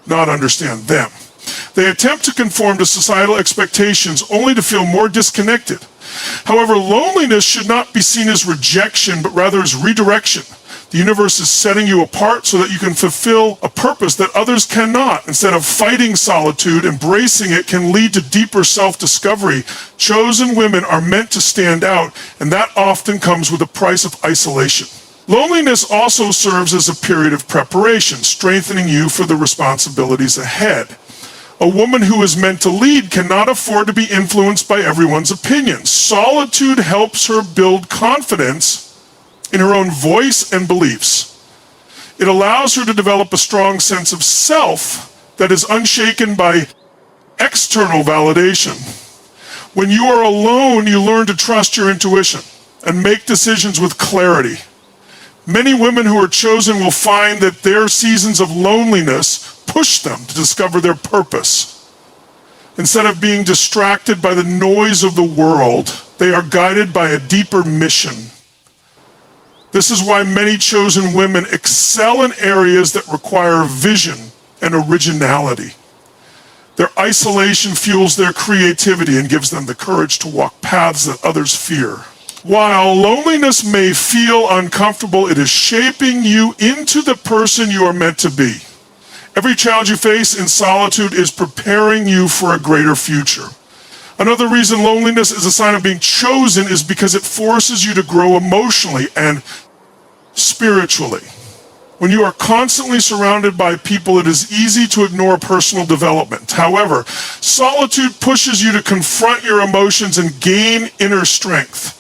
not understand them. They attempt to conform to societal expectations only to feel more disconnected. However, loneliness should not be seen as rejection, but rather as redirection. The universe is setting you apart so that you can fulfill a purpose that others cannot. Instead of fighting solitude, embracing it can lead to deeper self-discovery. Chosen women are meant to stand out, and that often comes with a price of isolation. Loneliness also serves as a period of preparation, strengthening you for the responsibilities ahead. A woman who is meant to lead cannot afford to be influenced by everyone's opinions. Solitude helps her build confidence in her own voice and beliefs. It allows her to develop a strong sense of self that is unshaken by external validation. When you are alone, you learn to trust your intuition and make decisions with clarity. Many women who are chosen will find that their seasons of loneliness push them to discover their purpose. Instead of being distracted by the noise of the world, they are guided by a deeper mission. This is why many chosen women excel in areas that require vision and originality. Their isolation fuels their creativity and gives them the courage to walk paths that others fear. While loneliness may feel uncomfortable, it is shaping you into the person you are meant to be. Every challenge you face in solitude is preparing you for a greater future. Another reason loneliness is a sign of being chosen is because it forces you to grow emotionally and spiritually. When you are constantly surrounded by people, it is easy to ignore personal development. However, solitude pushes you to confront your emotions and gain inner strength.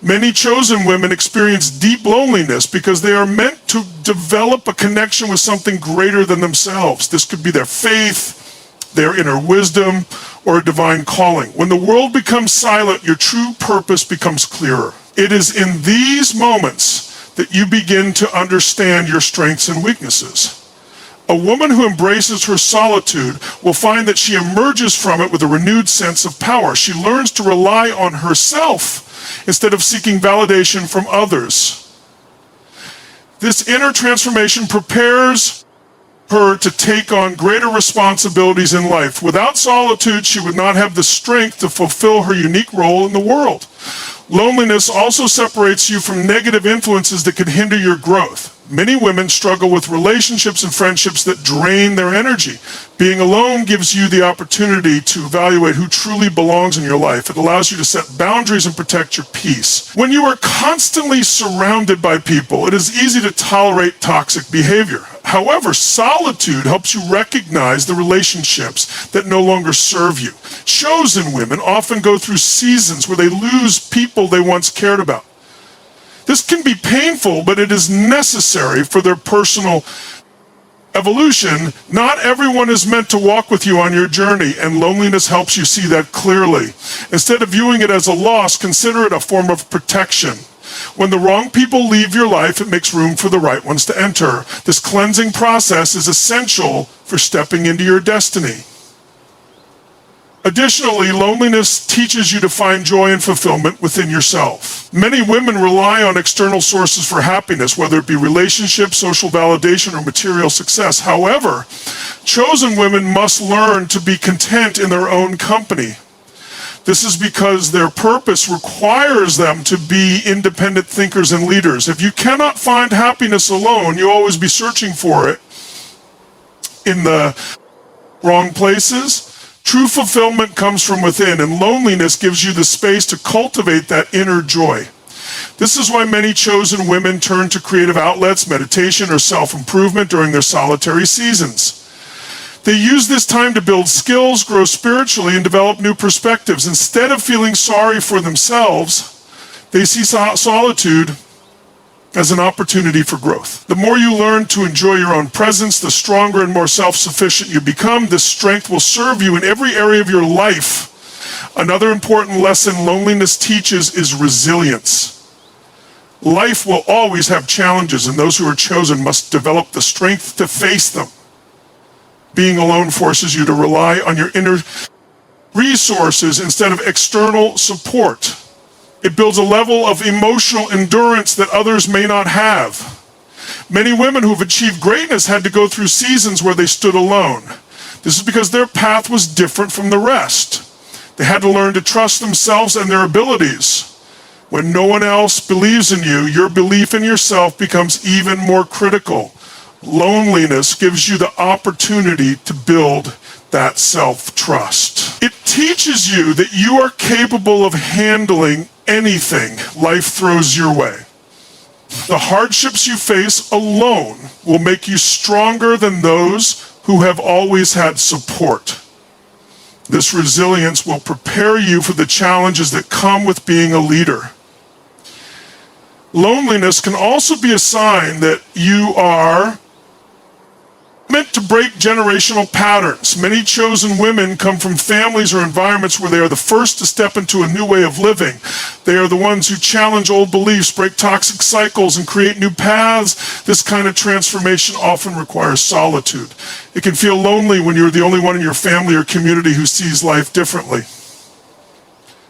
Many chosen women experience deep loneliness because they are meant to develop a connection with something greater than themselves. This could be their faith, their inner wisdom, or a divine calling. When the world becomes silent, your true purpose becomes clearer. It is in these moments that you begin to understand your strengths and weaknesses. A woman who embraces her solitude will find that she emerges from it with a renewed sense of power. She learns to rely on herself instead of seeking validation from others. This inner transformation prepares her to take on greater responsibilities in life. Without solitude, she would not have the strength to fulfill her unique role in the world. Loneliness also separates you from negative influences that can hinder your growth. Many women struggle with relationships and friendships that drain their energy. Being alone gives you the opportunity to evaluate who truly belongs in your life. It allows you to set boundaries and protect your peace. When you are constantly surrounded by people, it is easy to tolerate toxic behavior. However, solitude helps you recognize the relationships that no longer serve you. Chosen women often go through seasons where they lose people they once cared about. This can be painful, but it is necessary for their personal evolution. Not everyone is meant to walk with you on your journey, and loneliness helps you see that clearly. Instead of viewing it as a loss, consider it a form of protection. When the wrong people leave your life, it makes room for the right ones to enter. This cleansing process is essential for stepping into your destiny. Additionally, loneliness teaches you to find joy and fulfillment within yourself. Many women rely on external sources for happiness, whether it be relationships, social validation, or material success. However, chosen women must learn to be content in their own company. This is because their purpose requires them to be independent thinkers and leaders. If you cannot find happiness alone, you'll always be searching for it in the wrong places. True fulfillment comes from within, and loneliness gives you the space to cultivate that inner joy. This is why many chosen women turn to creative outlets, meditation, or self-improvement during their solitary seasons. They use this time to build skills, grow spiritually, and develop new perspectives. Instead of feeling sorry for themselves, they see solitude as an opportunity for growth. The more you learn to enjoy your own presence, the stronger and more self-sufficient you become. This strength will serve you in every area of your life. Another important lesson loneliness teaches is resilience. Life will always have challenges, and those who are chosen must develop the strength to face them. Being alone forces you to rely on your inner resources instead of external support. It builds a level of emotional endurance that others may not have. Many women who have achieved greatness had to go through seasons where they stood alone. This is because their path was different from the rest. They had to learn to trust themselves and their abilities. When no one else believes in you, your belief in yourself becomes even more critical. Loneliness gives you the opportunity to build that self-trust. It teaches you that you are capable of handling anything life throws your way. The hardships you face alone will make you stronger than those who have always had support. This resilience will prepare you for the challenges that come with being a leader. Loneliness can also be a sign that you are meant to break generational patterns. Many chosen women come from families or environments where they are the first to step into a new way of living. They are the ones who challenge old beliefs, break toxic cycles, and create new paths. This kind of transformation often requires solitude. It can feel lonely when you're the only one in your family or community who sees life differently.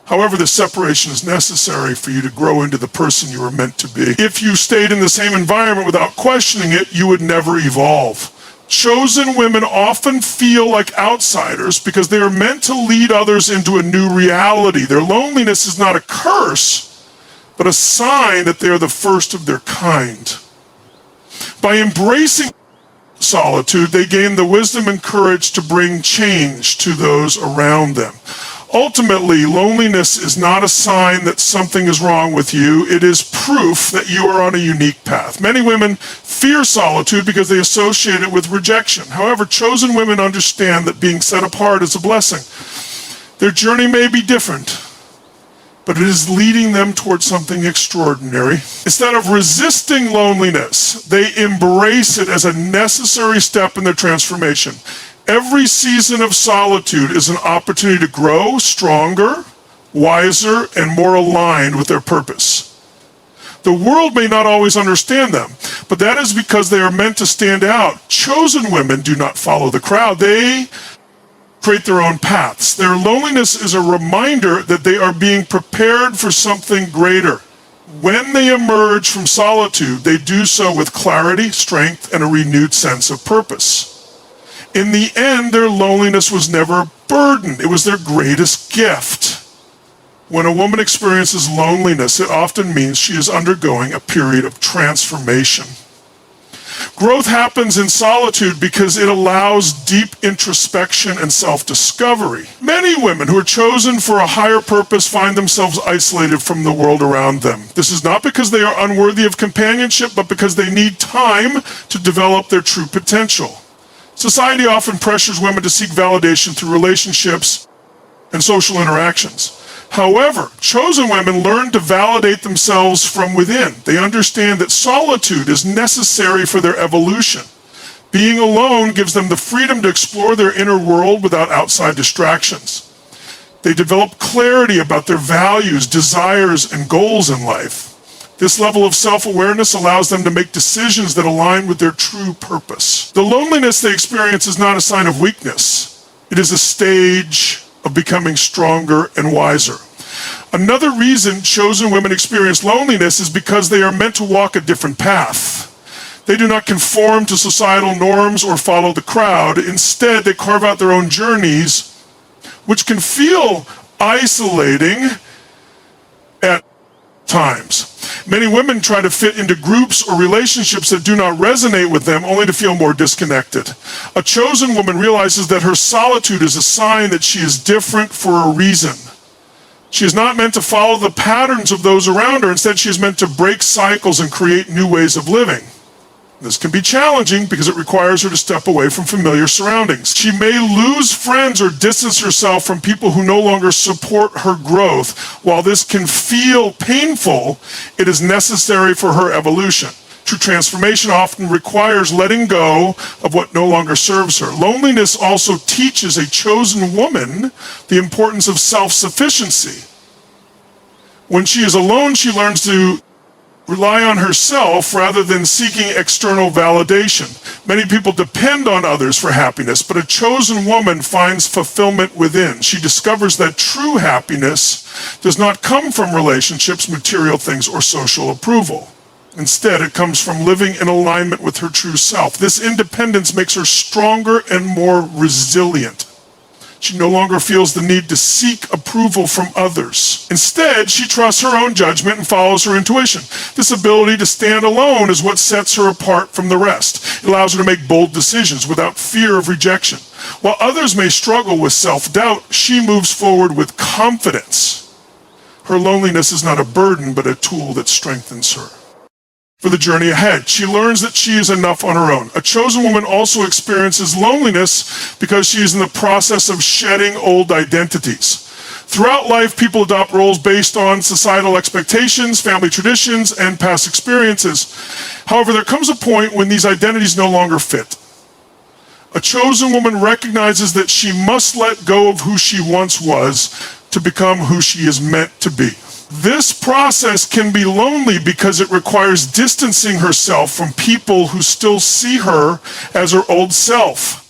However, this separation is necessary for you to grow into the person you were meant to be. If you stayed in the same environment without questioning it, you would never evolve. Chosen women often feel like outsiders because they are meant to lead others into a new reality. Their loneliness is not a curse, but a sign that they are the first of their kind. By embracing solitude, they gain the wisdom and courage to bring change to those around them. Ultimately, loneliness is not a sign that something is wrong with you. It is proof that you are on a unique path. Many women fear solitude because they associate it with rejection. However, chosen women understand that being set apart is a blessing. Their journey may be different, but it is leading them towards something extraordinary. Instead of resisting loneliness, they embrace it as a necessary step in their transformation. Every season of solitude is an opportunity to grow stronger, wiser, and more aligned with their purpose. The world may not always understand them, but that is because they are meant to stand out. Chosen women do not follow the crowd. They create their own paths. Their loneliness is a reminder that they are being prepared for something greater. When they emerge from solitude, they do so with clarity, strength, and a renewed sense of purpose. In the end, their loneliness was never a burden. It was their greatest gift. When a woman experiences loneliness, it often means she is undergoing a period of transformation. Growth happens in solitude because it allows deep introspection and self-discovery. Many women who are chosen for a higher purpose find themselves isolated from the world around them. This is not because they are unworthy of companionship, but because they need time to develop their true potential. Society often pressures women to seek validation through relationships and social interactions. However, chosen women learn to validate themselves from within. They understand that solitude is necessary for their evolution. Being alone gives them the freedom to explore their inner world without outside distractions. They develop clarity about their values, desires, and goals in life. This level of self-awareness allows them to make decisions that align with their true purpose. The loneliness they experience is not a sign of weakness. It is a stage of becoming stronger and wiser. Another reason chosen women experience loneliness is because they are meant to walk a different path. They do not conform to societal norms or follow the crowd. Instead, they carve out their own journeys, which can feel isolating at times. Many women try to fit into groups or relationships that do not resonate with them, only to feel more disconnected. A chosen woman realizes that her solitude is a sign that she is different for a reason. She is not meant to follow the patterns of those around her. Instead, she is meant to break cycles and create new ways of living. This can be challenging because it requires her to step away from familiar surroundings. She may lose friends or distance herself from people who no longer support her growth. While this can feel painful, it is necessary for her evolution. True transformation often requires letting go of what no longer serves her. Loneliness also teaches a chosen woman the importance of self-sufficiency. When she is alone, she learns to rely on herself rather than seeking external validation. Many people depend on others for happiness, but a chosen woman finds fulfillment within. She discovers that true happiness does not come from relationships, material things, or social approval. Instead, it comes from living in alignment with her true self. This independence makes her stronger and more resilient. She no longer feels the need to seek approval from others. Instead, she trusts her own judgment and follows her intuition. This ability to stand alone is what sets her apart from the rest. It allows her to make bold decisions without fear of rejection. While others may struggle with self-doubt, she moves forward with confidence. Her loneliness is not a burden, but a tool that strengthens her. For the journey ahead, she learns that she is enough on her own. A chosen woman also experiences loneliness because she is in the process of shedding old identities. Throughout life, people adopt roles based on societal expectations, family traditions, and past experiences. However, there comes a point when these identities no longer fit. A chosen woman recognizes that she must let go of who she once was to become who she is meant to be. This process can be lonely because it requires distancing herself from people who still see her as her old self.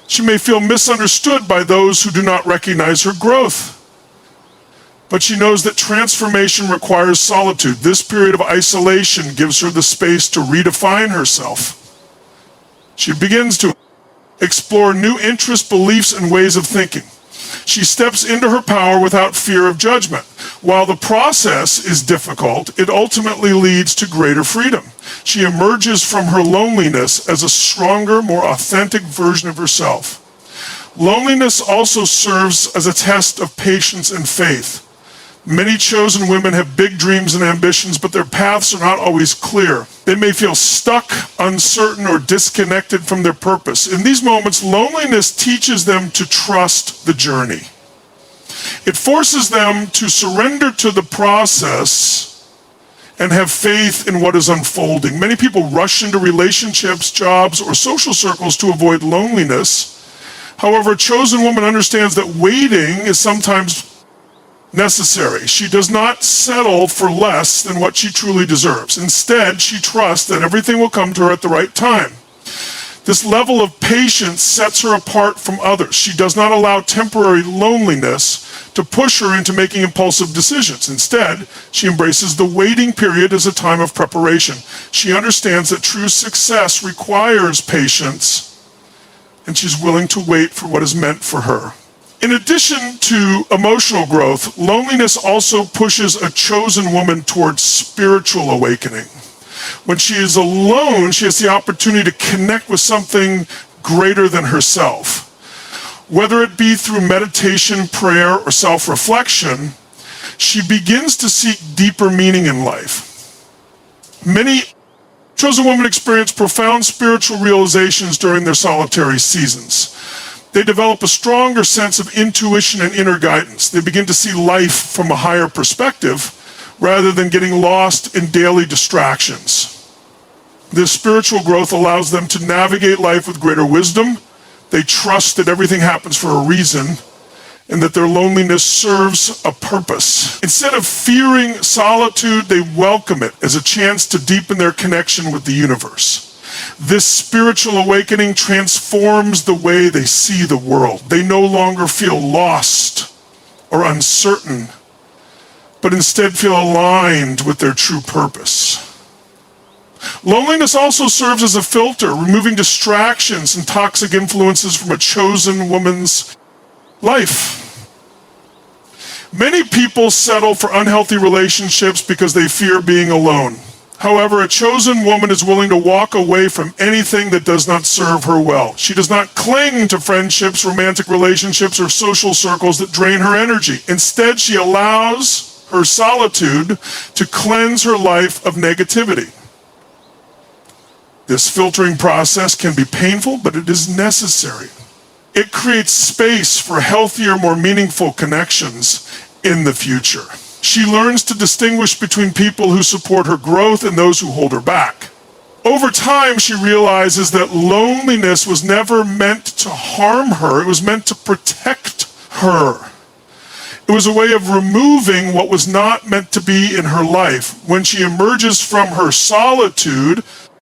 She may feel misunderstood by those who do not recognize her growth. But she knows that transformation requires solitude. This period of isolation gives her the space to redefine herself. She begins to explore new interests, beliefs, and ways of thinking. She steps into her power without fear of judgment. While the process is difficult, it ultimately leads to greater freedom. She emerges from her loneliness as a stronger, more authentic version of herself. Loneliness also serves as a test of patience and faith. Many chosen women have big dreams and ambitions, but their paths are not always clear. They may feel stuck, uncertain, or disconnected from their purpose. In these moments, loneliness teaches them to trust the journey. It forces them to surrender to the process and have faith in what is unfolding. Many people rush into relationships, jobs, or social circles to avoid loneliness. However, a chosen woman understands that waiting is sometimes necessary. She does not settle for less than what she truly deserves. Instead, she trusts that everything will come to her at the right time. This level of patience sets her apart from others. She does not allow temporary loneliness to push her into making impulsive decisions. Instead, she embraces the waiting period as a time of preparation. She understands that true success requires patience, and she's willing to wait for what is meant for her. In addition to emotional growth, loneliness also pushes a chosen woman towards spiritual awakening. When she is alone, she has the opportunity to connect with something greater than herself. Whether it be through meditation, prayer, or self-reflection, she begins to seek deeper meaning in life. Many chosen women experience profound spiritual realizations during their solitary seasons. They develop a stronger sense of intuition and inner guidance. They begin to see life from a higher perspective rather than getting lost in daily distractions. This spiritual growth allows them to navigate life with greater wisdom. They trust that everything happens for a reason and that their loneliness serves a purpose. Instead of fearing solitude, they welcome it as a chance to deepen their connection with the universe. This spiritual awakening transforms the way they see the world. They no longer feel lost or uncertain, but instead feel aligned with their true purpose. Loneliness also serves as a filter, removing distractions and toxic influences from a chosen woman's life. Many people settle for unhealthy relationships because they fear being alone. However, a chosen woman is willing to walk away from anything that does not serve her well. She does not cling to friendships, romantic relationships, or social circles that drain her energy. Instead, she allows her solitude to cleanse her life of negativity. This filtering process can be painful, but it is necessary. It creates space for healthier, more meaningful connections in the future. She learns to distinguish between people who support her growth and those who hold her back. Over time, she realizes that loneliness was never meant to harm her. It was meant to protect her. It was a way of removing what was not meant to be in her life. When she emerges from her solitude,